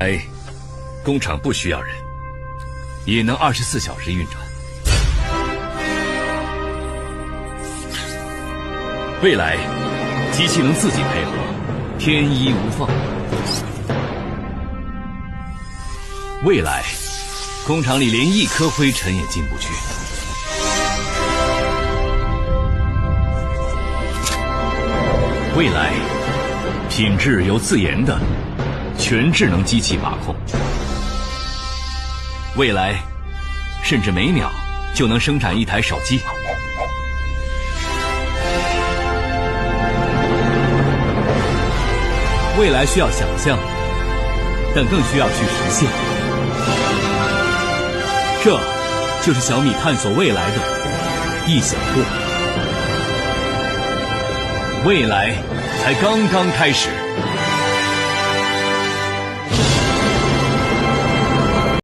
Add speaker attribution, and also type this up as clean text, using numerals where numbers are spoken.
Speaker 1: 哎，工厂不需要人，也能24小时运转。未来，机器能自己配合，天衣无缝。未来，工厂里连一颗灰尘也进不去。未来，品质由自研的全智能机器把控。未来，甚至每秒就能生产一台手机。未来需要想象，但更需要去实现。这就是小米探索未来的一小步。未来才刚刚开始。